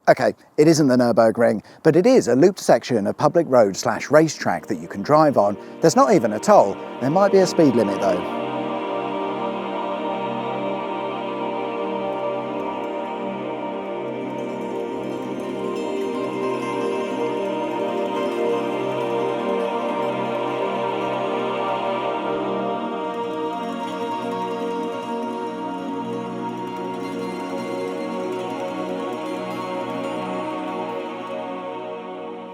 Okay, it isn't the Nurburgring, but it is a looped section of public road / racetrack that you can drive on. There's not even a toll. There might be a speed limit though.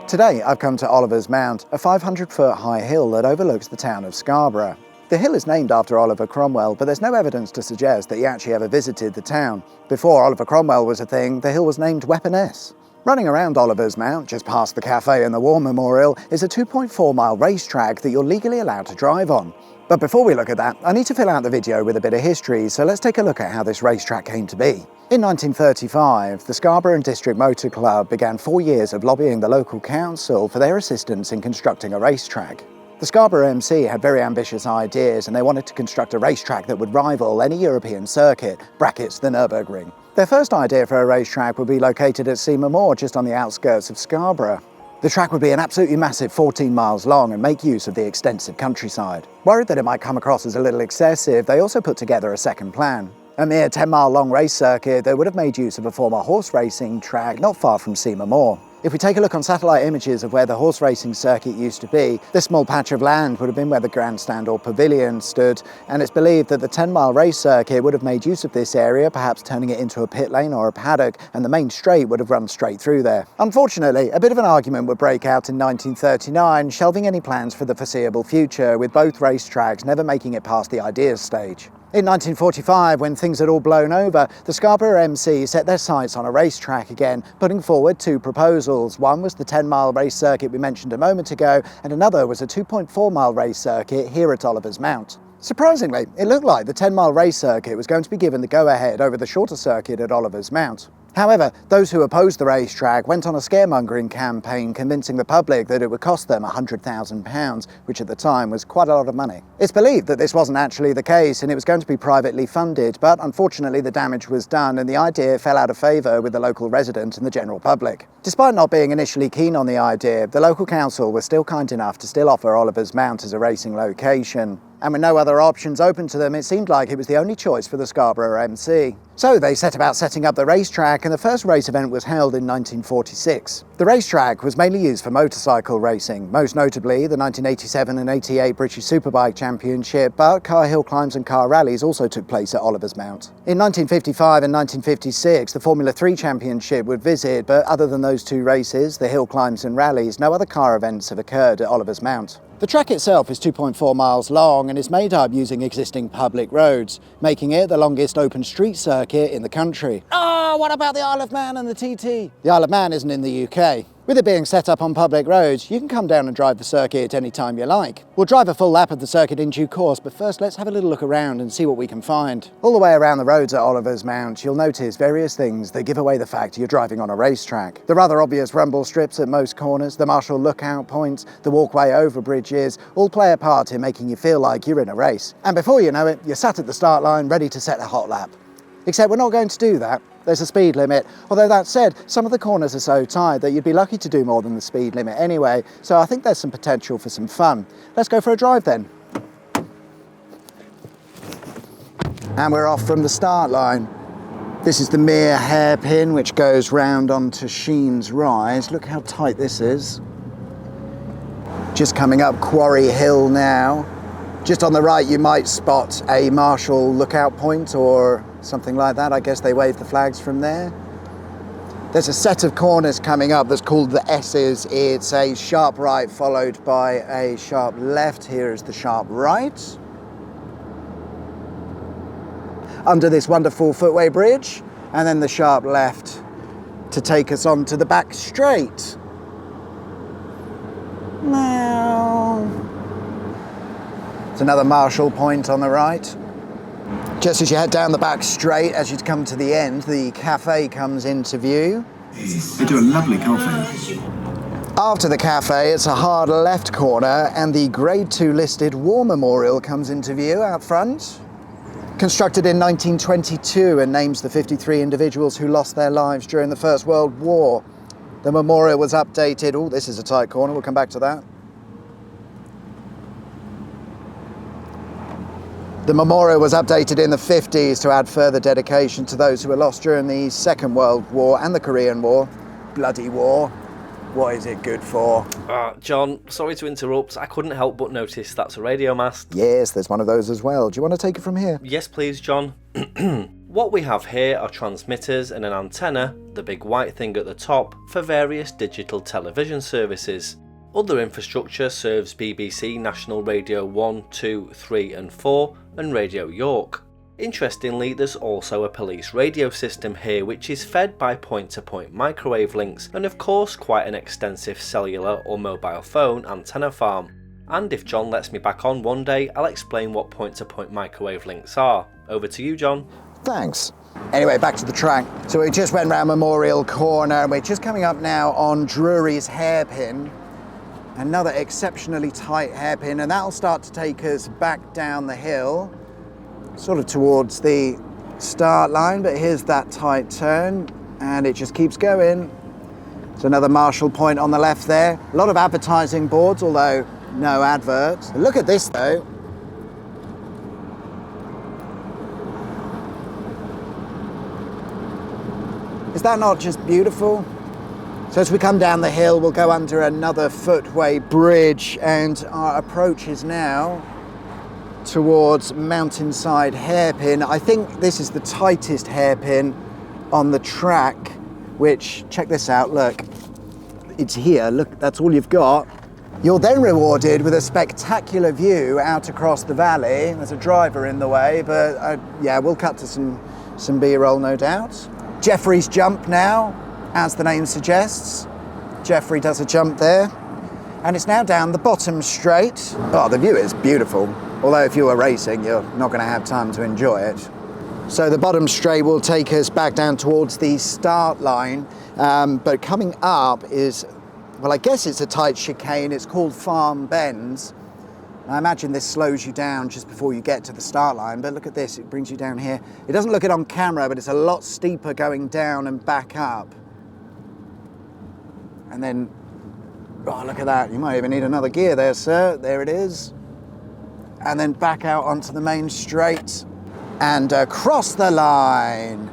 Today I've come to Oliver's Mount, a 500-foot high hill that overlooks the town of Scarborough. The hill is named after Oliver Cromwell, but there's no evidence to suggest that he actually ever visited the town. Before Oliver Cromwell was a thing, the hill was named Weaponess. Running around Oliver's Mount, just past the cafe and the War Memorial, is a 2.4-mile racetrack that you're legally allowed to drive on. But before we look at that, I need to fill out the video with a bit of history, so let's take a look at how this racetrack came to be. In 1935, the Scarborough District Motor Club began 4 years of lobbying the local council for their assistance in constructing a racetrack. The Scarborough MC had very ambitious ideas and they wanted to construct a racetrack that would rival any European circuit, brackets the Nurburgring. Their first idea for a racetrack would be located at Seymour Moor, just on the outskirts of Scarborough. The track would be an absolutely massive 14 miles long and make use of the extensive countryside. Worried that it might come across as a little excessive, they also put together a second plan. A mere 10-mile long race circuit that would have made use of a former horse racing track not far from Seymour Moor. If we take a look on satellite images of where the horse racing circuit used to be, this small patch of land would have been where the grandstand or pavilion stood, and it's believed that the 10-mile race circuit would have made use of this area, perhaps turning it into a pit lane or a paddock, and the main straight would have run straight through there. Unfortunately, a bit of an argument would break out in 1939, shelving any plans for the foreseeable future, with both racetracks never making it past the ideas stage. In 1945, when things had all blown over, the Scarborough MC set their sights on a racetrack again, putting forward two proposals. One was the 10-mile race circuit we mentioned a moment ago, and another was a 2.4-mile race circuit here at Oliver's Mount. Surprisingly, it looked like the 10-mile race circuit was going to be given the go-ahead over the shorter circuit at Oliver's Mount. However, those who opposed the racetrack went on a scaremongering campaign convincing the public that it would cost them £100,000, which at the time was quite a lot of money. It's believed that this wasn't actually the case and it was going to be privately funded, but unfortunately the damage was done and the idea fell out of favour with the local residents and the general public. Despite not being initially keen on the idea, the local council was still kind enough to still offer Oliver's Mount as a racing location. And with no other options open to them, it seemed like it was the only choice for the Scarborough MC. So they set about setting up the racetrack, and the first race event was held in 1946. The racetrack was mainly used for motorcycle racing, most notably the 1987 and 88 British Superbike Championship, but car hill climbs and car rallies also took place at Oliver's Mount. In 1955 and 1956, the Formula 3 Championship would visit, but other than those two races, the hill climbs and rallies, no other car events have occurred at Oliver's Mount. The track itself is 2.4 miles long and is made up using existing public roads, making it the longest open street circuit in the country. Oh, what about the Isle of Man and the TT? The Isle of Man isn't in the UK. With it being set up on public roads, you can come down and drive the circuit any time you like. We'll drive a full lap of the circuit in due course, but first let's have a little look around and see what we can find. All the way around the roads at Oliver's Mount, you'll notice various things that give away the fact you're driving on a racetrack. The rather obvious rumble strips at most corners, the marshal lookout points, the walkway over bridges, all play a part in making you feel like you're in a race. And before you know it, you're sat at the start line ready to set a hot lap. Except we're not going to do that. There's a speed limit, although that said, some of the corners are so tight that you'd be lucky to do more than the speed limit anyway, so I think there's some potential for some fun. Let's go for a drive then. And we're off from the start line. This is the mere hairpin which goes round onto Sheen's Rise. Look how tight this is. Just coming up Quarry Hill now. Just on the right you might spot a marshal lookout point or something like that. I guess they wave the flags from there. There's a set of corners coming up that's called the S's. It's a sharp right followed by a sharp left. Here is the sharp right. Under this wonderful footway bridge, and then the sharp left to take us on to the back straight. Now, it's another marshal point on the right. Just as you head down the back straight, as you come to the end, the cafe comes into view. They do a lovely coffee. After the cafe, it's a hard left corner, and the Grade 2 listed War Memorial comes into view out front. Constructed in 1922 and names the 53 individuals who lost their lives during the First World War. The memorial was updated. Oh, this is a tight corner, we'll come back to that. The memorial was updated in the 50s to add further dedication to those who were lost during the Second World War and the Korean War. Bloody war. What is it good for? John, sorry to interrupt. I couldn't help but notice that's a radio mast. Yes, there's one of those as well. Do you want to take it from here? Yes, please, John. What we have here are transmitters and an antenna, the big white thing at the top, for various digital television services. Other infrastructure serves BBC National Radio 1, 2, 3 and 4 and Radio York. Interestingly, there's also a police radio system here which is fed by point-to-point microwave links and of course quite an extensive cellular or mobile phone antenna farm. And if John lets me back on one day, I'll explain what point-to-point microwave links are. Over to you, John. Thanks. Anyway, back to the track. So we just went round Memorial Corner and we're just coming up now on Drury's hairpin. Another exceptionally tight hairpin, and that'll start to take us back down the hill, sort of towards the start line, but here's that tight turn, and it just keeps going. There's another Marshall Point on the left there. A lot of advertising boards, although no adverts. Look at this though. Is that not just beautiful? So as we come down the hill, we'll go under another footway bridge, and our approach is now towards Mountainside Hairpin. I think this is the tightest hairpin on the track, which, check this out, look, it's here, look, that's all you've got. You're then rewarded with a spectacular view out across the valley. There's a driver in the way, but yeah, we'll cut to some B-roll, no doubt. Jeffrey's jump now. As the name suggests, Jeffrey does a jump there, and it's now down the bottom straight. Oh, the view is beautiful, although if you were racing, you're not going to have time to enjoy it. So the bottom straight will take us back down towards the start line, but coming up is, well, I guess it's a tight chicane. It's called Farm Bends. I imagine this slows you down just before you get to the start line, but look at this, it brings you down here. It doesn't look it on camera, but it's a lot steeper going down and back up. And then, oh, look at that. You might even need another gear there, sir. There it is. And then back out onto the main straight and across the line.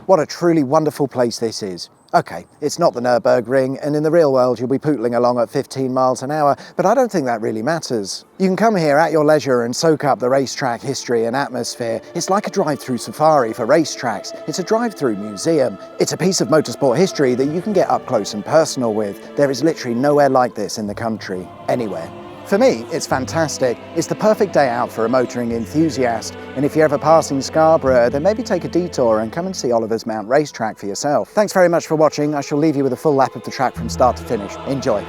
What a truly wonderful place this is. Okay, it's not the Nurburgring, and in the real world you'll be pootling along at 15 miles an hour, but I don't think that really matters. You can come here at your leisure and soak up the racetrack history and atmosphere. It's like a drive-through safari for racetracks. It's a drive-through museum. It's a piece of motorsport history that you can get up close and personal with. There is literally nowhere like this in the country, anywhere. For me, it's fantastic. It's the perfect day out for a motoring enthusiast. And if you're ever passing Scarborough, then maybe take a detour and come and see Oliver's Mount racetrack for yourself. Thanks very much for watching. I shall leave you with a full lap of the track from start to finish. Enjoy.